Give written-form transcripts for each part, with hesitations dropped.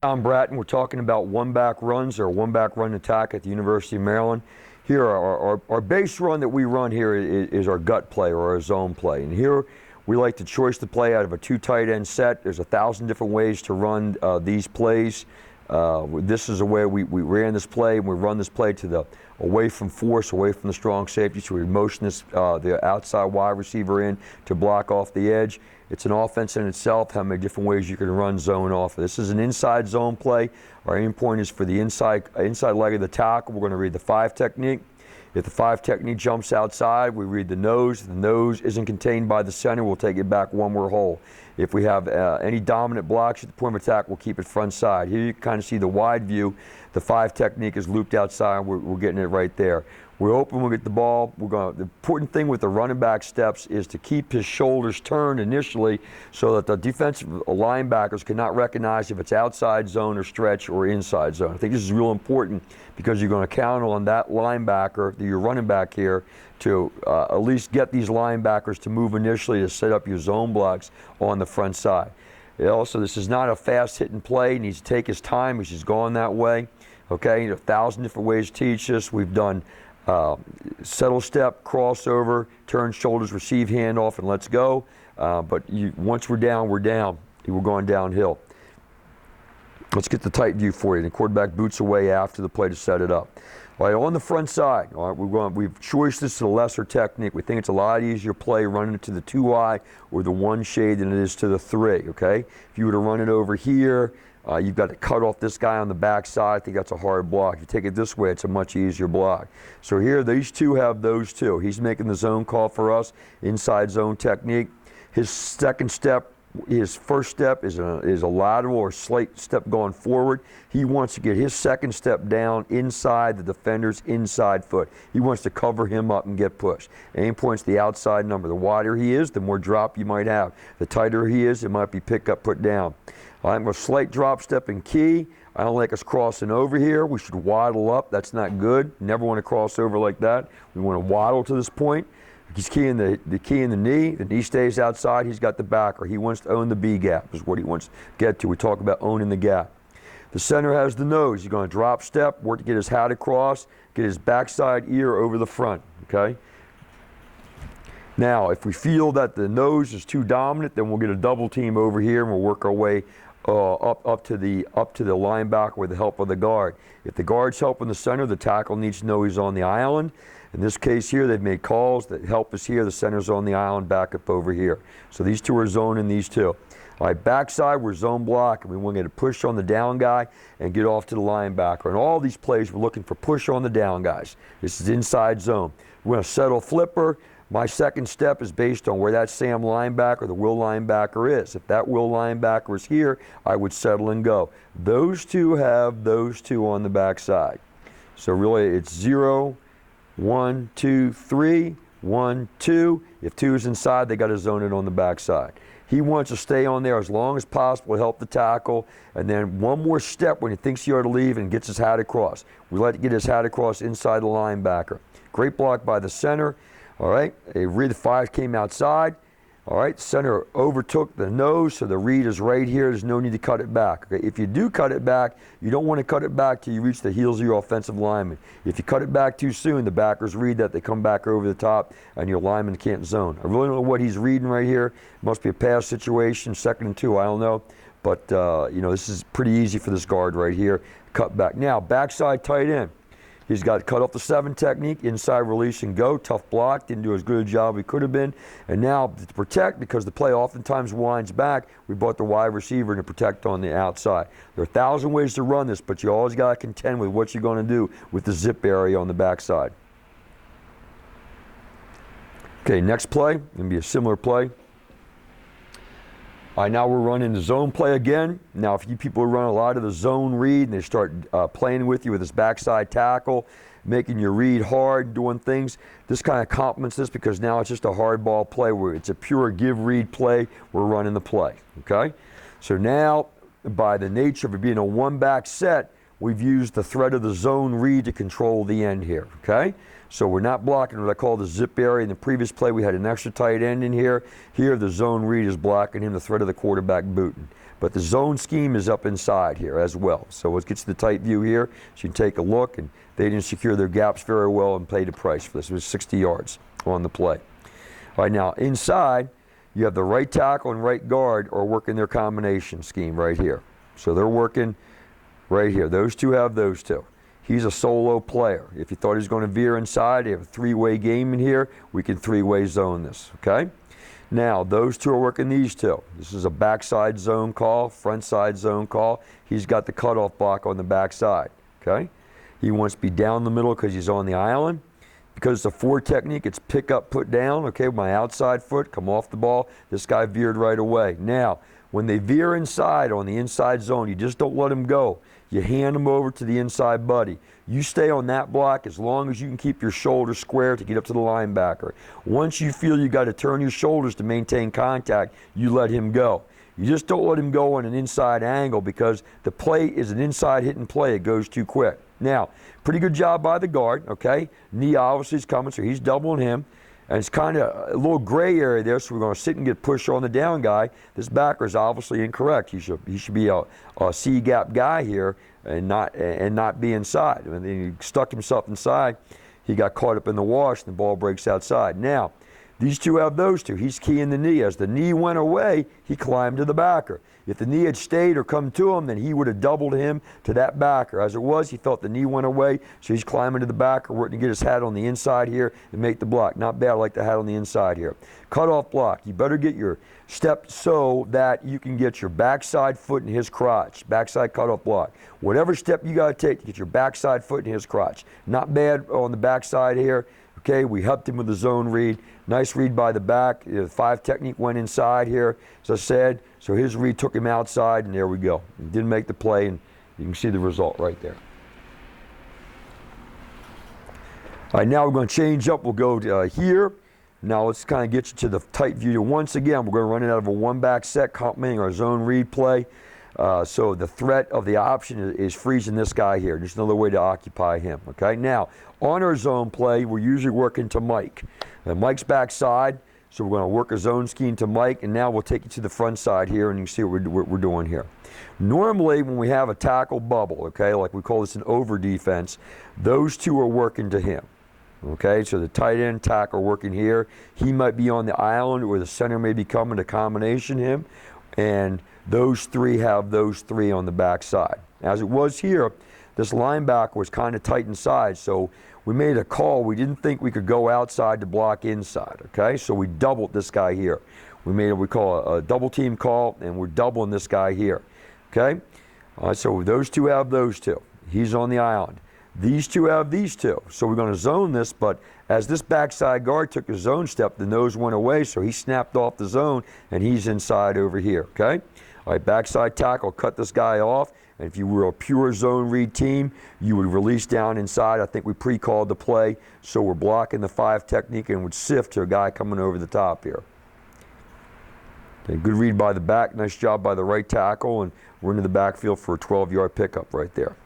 I'm Bratton. We're talking about one-back runs or one-back run attack at the University of Maryland. Here, our base run that we run here is our gut play or our zone play. And here, we like to choice the play out of a two tight end set. There's 1,000 different ways to run these plays. This is a way we ran this play, and we run this play to the away from force, away from the strong safety. So we motion this the outside wide receiver in to block off the edge. It's an offense in itself, how many different ways you can run zone off. This is an inside zone play. Our aim point is for the inside leg of the tackle. We're going to read the 5 technique. If the 5 technique jumps outside, we read the nose. If the nose isn't contained by the center, we'll take it back one more hole. If we have any dominant blocks at the point of attack, we'll keep it front side. Here you can kind of see the wide view. The 5 technique is looped outside. We're getting it right there. We're open, we'll get the ball. The important thing with the running back steps is to keep his shoulders turned initially so that the defensive linebackers cannot recognize if it's outside zone or stretch or inside zone. I think this is real important because you're going to count on that linebacker, your running back here, to at least get these linebackers to move initially to set up your zone blocks on the front side. Also, this is not a fast hitting play. He needs to take his time because he's going that way. Okay, 1,000 different ways to teach this. We've done settle step, crossover, turn shoulders, receive handoff, and let's go. But once we're down, we're down. We're going downhill. Let's get the tight view for you. The quarterback boots away after the play to set it up. All right, on the front side, all right, we've choiced this to the lesser technique. We think it's a lot easier play running it to the 2-eye or the 1 shade than it is to the 3, okay? If you were to run it over here, you've got to cut off this guy on the backside. I think that's a hard block. If you take it this way, it's a much easier block. So here, these two have those two. He's making the zone call for us, inside zone technique. His second step, his first step is a lateral or slight step going forward. He wants to get his second step down inside the defender's inside foot. He wants to cover him up and get pushed. Aim point's the outside number. The wider he is, the more drop you might have. The tighter he is, it might be pick up, put down. I'm a slight drop step and key. I don't like us crossing over here. We should waddle up. That's not good. Never want to cross over like that. We want to waddle to this point. He's keying the key in the knee. The knee stays outside. He's got the backer. He wants to own the B gap is what he wants to get to. We talk about owning the gap. The center has the nose. He's going to drop step, work to get his hat across, get his backside ear over the front, okay? Now, if we feel that the nose is too dominant, then we'll get a double team over here and we'll work our way up to the linebacker with the help of the guard. If the guard's helping the center, the tackle needs to know he's on the island. In this case here, they've made calls that help us here. The center's on the island, back up over here. So these two are zoning these two. All right, backside, we're zone block, and we want to get a push on the down guy and get off to the linebacker. And all these plays, we're looking for push on the down guys. This is inside zone. We're going to settle flipper. My second step is based on where that Sam linebacker, the will linebacker is. If that will linebacker is here, I would settle and go. Those two have those two on the backside. So really, it's 0, 1, 2, 3, 1, 2. If 2 is inside, they got to zone it on the backside. He wants to stay on there as long as possible, help the tackle, and then one more step when he thinks he ought to leave and gets his hat across. We let it get his hat across inside the linebacker. Great block by the center. All right, a read the 5 came outside. All right, center overtook the nose, so the read is right here. There's no need to cut it back. Okay, if you do cut it back, you don't want to cut it back till you reach the heels of your offensive lineman. If you cut it back too soon, the backers read that, they come back over the top, and your lineman can't zone. I really don't know what he's reading right here. It must be a pass situation, 2nd and 2, I don't know. But, this is pretty easy for this guard right here. Cut back. Now, backside tight end. He's got cut off the 7 technique, inside release and go. Tough block, didn't do as good a job as he could have been. And now to protect, because the play oftentimes winds back, we brought the wide receiver to protect on the outside. There are 1,000 ways to run this, but you always got to contend with what you're going to do with the zip area on the backside. Okay, next play, going to be a similar play. All right, now we're running the zone play again. Now, if you people run a lot of the zone read and they start playing with you with this backside tackle, making your read hard, doing things, this kind of complements this because now it's just a hard ball play where it's a pure give-read play. We're running the play, okay? So now, by the nature of it being a one-back set, we've used the threat of the zone read to control the end here, okay? So we're not blocking what I call the zip area. In the previous play, we had an extra tight end in here. Here, the zone read is blocking him, the threat of the quarterback booting. But the zone scheme is up inside here as well. So let's get to the tight view here so you can take a look. And they didn't secure their gaps very well and paid the price for this. It was 60 yards on the play. All right, now inside, you have the right tackle and right guard are working their combination scheme right here. So they're working right here. Those two have those two. He's a solo player. If you thought he was going to veer inside, they have a three-way game in here. We can three-way zone this, okay? Now, those two are working these two. This is a backside zone call, front side zone call. He's got the cutoff block on the backside, okay? He wants to be down the middle because he's on the island. Because it's a 4 technique, it's pick up, put down, okay? My outside foot, come off the ball. This guy veered right away. Now, when they veer inside on the inside zone, you just don't let them go. You hand them over to the inside buddy. You stay on that block as long as you can keep your shoulders square to get up to the linebacker. Once you feel you got to turn your shoulders to maintain contact, you let him go. You just don't let him go on an inside angle because the play is an inside hitting play. It goes too quick. Now, pretty good job by the guard, okay? Knee obviously is coming, so he's doubling him. And it's kind of a little gray area there, so we're going to sit and get pushed on the down guy. This backer is obviously incorrect. He should be a C-gap guy here and not be inside. And then he stuck himself inside. He got caught up in the wash, and the ball breaks outside. Now, these two have those two. He's keying the knee. As the knee went away, he climbed to the backer. If the knee had stayed or come to him, then he would have doubled him to that backer. As it was, he felt the knee went away, so he's climbing to the backer, working to get his hat on the inside here and make the block. Not bad, I like the hat on the inside here. Cutoff block. You better get your step so that you can get your backside foot in his crotch. Backside cutoff block. Whatever step you got to take to get your backside foot in his crotch. Not bad on the backside here. Okay, we helped him with the zone read. Nice read by the back. The 5 technique went inside here, as I said. So his read took him outside, and there we go. He didn't make the play, and you can see the result right there. All right, now we're going to change up. We'll go to, here. Now let's kind of get you to the tight view. Once again, we're going to run it out of a one-back set, complementing our zone read play. So the threat of the option is freezing this guy here. Just another way to occupy him, okay? Now, on our zone play, we're usually working to Mike. Mike's backside, so we're going to work a zone scheme to Mike, and now we'll take you to the front side here, and you can see what we're doing here. Normally, when we have a tackle bubble, okay, like we call this an over defense, those two are working to him. Okay, so the tight end tackle working here. He might be on the island, or the center may be coming to combination him, and those three have those three on the backside. As it was here, this linebacker was kind of tight inside, so we made a call. We didn't think we could go outside to block inside, okay? So we doubled this guy here. We made what we call a double team call, and we're doubling this guy here, okay? All right, so those two have those two. He's on the island. These two have these two. So we're going to zone this, but as this backside guard took a zone step, the nose went away, so he snapped off the zone, and he's inside over here, okay? All right, backside tackle, cut this guy off. And if you were a pure zone read team, you would release down inside. I think we pre-called the play, so we're blocking the 5 technique and would sift to a guy coming over the top here. Okay, good read by the back. Nice job by the right tackle, and we're into the backfield for a 12-yard pickup right there.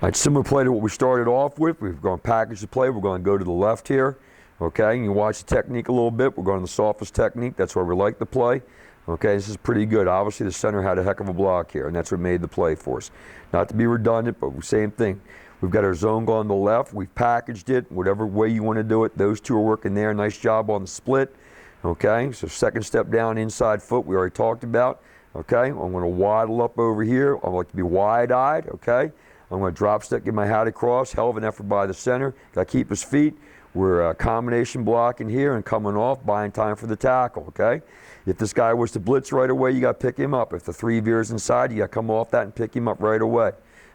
All right, similar play to what we started off with. We're going to package the play. We're going to go to the left here. Okay, and you watch the technique a little bit. We're going to the softest technique. That's where we like the play. Okay, this is pretty good. Obviously, the center had a heck of a block here, and that's what made the play for us. Not to be redundant, but same thing. We've got our zone going to the left. We've packaged it, whatever way you want to do it. Those two are working there. Nice job on the split. Okay, so second step down, inside foot, we already talked about. Okay, I'm going to waddle up over here. I like to be wide-eyed. Okay, I'm going to drop step, get my hat across. Hell of an effort by the center. Got to keep his feet. We're combination blocking here and coming off, buying time for the tackle, okay? If this guy was to blitz right away, you got to pick him up. If the 3 veers inside, you got to come off that and pick him up right away,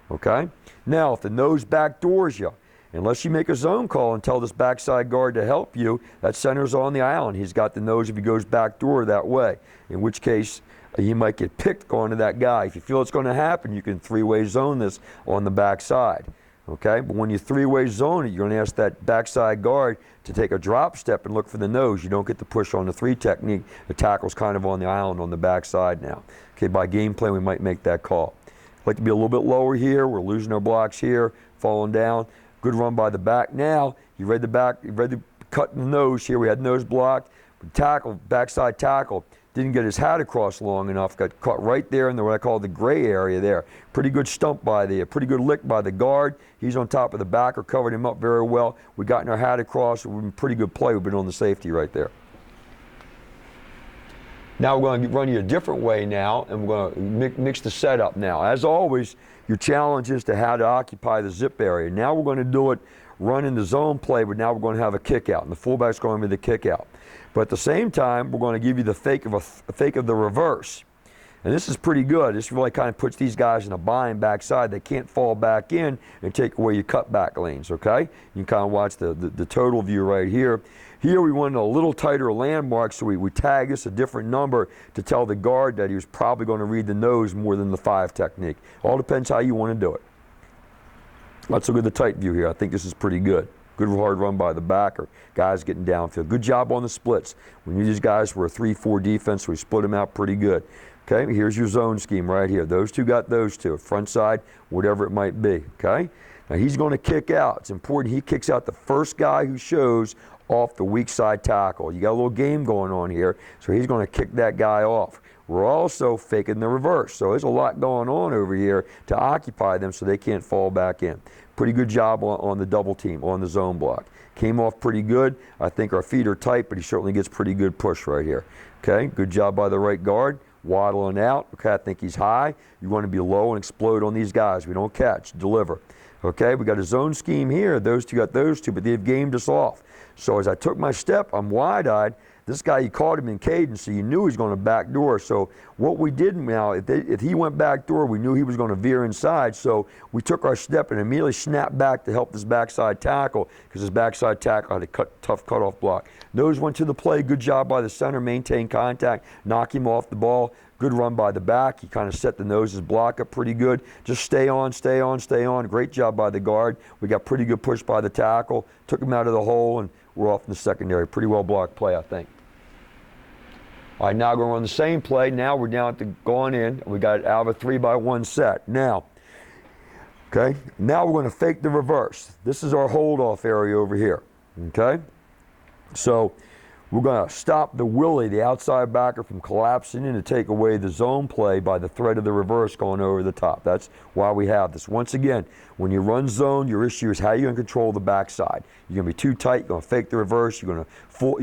okay? Now, if the nose backdoors you, unless you make a zone call and tell this backside guard to help you, that center's on the island. He's got the nose if he goes backdoor that way, in which case you might get picked going to that guy. If you feel it's going to happen, you can 3-way zone this on the backside. Okay, but when you three-way zone it, you're going to ask that backside guard to take a drop step and look for the nose. You don't get the push on the three technique. The tackle's kind of on the island on the backside now. Okay, by game plan, we might make that call. Like to be a little bit lower here. We're losing our blocks here, falling down. Good run by the back. Now, you read the back, you read the cut in the nose here. We had nose blocked. Tackle, backside tackle. Didn't get his hat across long enough. Got caught right there in the what I call the gray area there. Pretty good stump by the, pretty good lick by the guard. He's on top of the backer, covered him up very well. We got our hat across. We've been pretty good play. We've been on the safety right there. Now we're going to run you a different way now, and we're going to mix the setup now. As always, your challenge is to how to occupy the zip area. Now we're going to do it running the zone play, but now we're going to have a kick out, and the fullback's going to be the kick out. But at the same time, we're going to give you the fake of the reverse. And this is pretty good. This really kind of puts these guys in a bind backside. They can't fall back in and take away your cutback lanes, okay? You can kind of watch the total view right here. Here we wanted a little tighter landmark, so we tag this a different number to tell the guard that he was probably going to read the nose more than the 5 technique. All depends how you want to do it. Let's look at the tight view here. I think this is pretty good. Good hard run by the backer. Guys getting downfield. Good job on the splits. We knew these guys were a 3-4 defense, so we split them out pretty good. Okay, here's your zone scheme right here. Those two got those two. Front side, whatever it might be. Okay? Now he's going to kick out. It's important he kicks out the first guy who shows off the weak side tackle. You got a little game going on here, so he's going to kick that guy off. We're also faking the reverse, so there's a lot going on over here to occupy them so they can't fall back in. Pretty good job on the double team, on the zone block. Came off pretty good. I think our feet are tight, but he certainly gets pretty good push right here. Okay, good job by the right guard. Waddling out. Okay, I think he's high. You want to be low and explode on these guys. We don't catch, deliver. Okay, we got a zone scheme here. Those two got those two, but they've gamed us off. So as I took my step, I'm wide-eyed. This guy, you caught him in cadence, so you knew he was going to backdoor. So what we did now, if he went backdoor, we knew he was going to veer inside. So we took our step and immediately snapped back to help this backside tackle, because his backside tackle had a tough cutoff block. Nose went to the play. Good job by the center, maintain contact, knock him off the ball. Good run by the back. He kind of set the nose's block up pretty good. Just stay on, stay on, stay on. Great job by the guard. We got pretty good push by the tackle. Took him out of the hole, and we're off in the secondary. Pretty well blocked play, I think. All right, now we're going to run the same play. Now we're down to going in. We got it out of a 3-by-1 set. Now, okay, now we're going to fake the reverse. This is our hold-off area over here, okay? So we're going to stop the Willie, the outside backer, from collapsing in to take away the zone play by the threat of the reverse going over the top. That's why we have this. Once again, when you run zone, your issue is how you're going to control the backside. You're going to be too tight. You're going to fake the reverse. You're going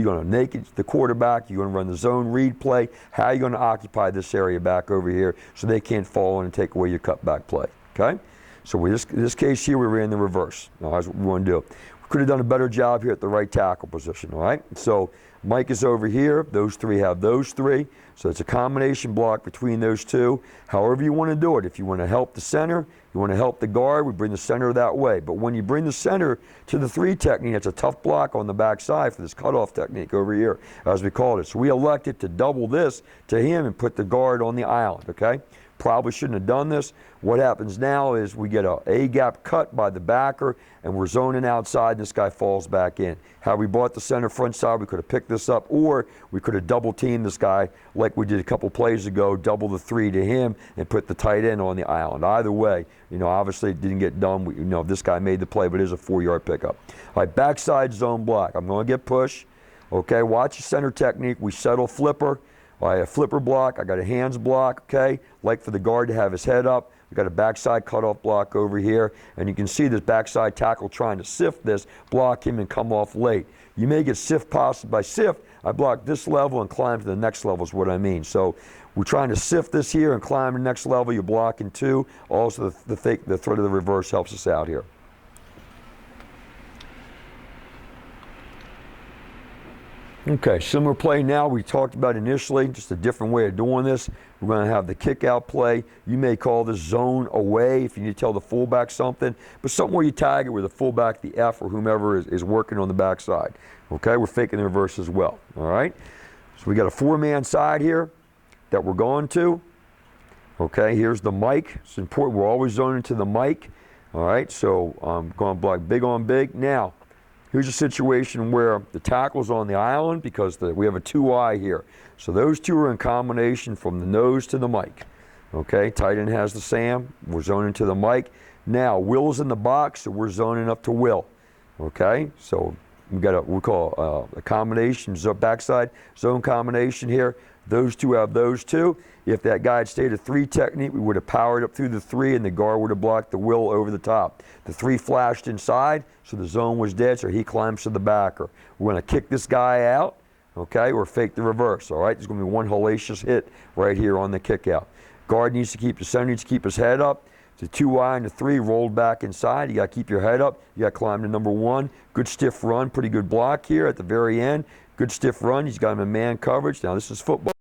to naked the quarterback. You're going to run the zone read play. How are you going to occupy this area back over here so they can't fall in and take away your cutback play? Okay? So in this case here, we ran the reverse. Now, that's what we want to do. We could have done a better job here at the right tackle position, all right? So Mike is over here. Those three have those three. So it's a combination block between those two. However you want to do it. If you want to help the center, you want to help the guard, we bring the center that way. But when you bring the center to the 3 technique, it's a tough block on the backside for this cutoff technique over here, as we called it. So we elected to double this to him and put the guard on the island, okay? Probably shouldn't have done this. What happens now is we get a gap cut by the backer, and we're zoning outside, and this guy falls back in. Had we bought the center front side, we could have picked this up, or we could have double teamed this guy like we did a couple plays ago, double the 3 to him, and put the tight end on the island. Either way, obviously it didn't get done. This guy made the play, but it is a 4-yard pickup. All right, backside zone block. I'm going to get push. Okay, watch the center technique. We settle flipper. I have a flipper block. I got a hands block, okay? Like for the guard to have his head up. We got a backside cutoff block over here. And you can see this backside tackle trying to sift this, block him, and come off late. You may get sift possibly by sift. I block this level and climb to the next level is what I mean. So we're trying to sift this here and climb to the next level. You're blocking 2. Also, the threat of the reverse helps us out here. Okay, similar play now we talked about initially, just a different way of doing this. We're going to have the kick out play. You may call this zone away if you need to tell the fullback something, but something where you tag it with the fullback, the F, or whomever is working on the backside. Okay, we're faking the reverse as well. All right, so we got a 4-man side here that we're going to. Okay, here's the mic. It's important. We're always zoning to the mic. All right, so I'm going to block big on big. Now, here's a situation where the tackle's on the island because we have a 2-eye here. So those two are in combination from the nose to the mic. Okay, tight end has the Sam. We're zoning to the mic. Now, Will's in the box, so we're zoning up to Will. Okay, so we call a combination, backside zone combination here. Those two have those two. If that guy had stayed a 3 technique, we would have powered up through the 3 and the guard would have blocked the Will over the top. The 3 flashed inside, so the zone was dead, so he climbs to the backer. We're going to kick this guy out, okay, or fake the reverse, all right? There's going to be one hellacious hit right here on the kick out. Guard needs to keep, the center needs to keep his head up. The 2-eye and the 3 rolled back inside. You got to keep your head up. You got to climb to number 1. Good stiff run, pretty good block here at the very end. Good stiff run. He's got him in man coverage. Now this is football.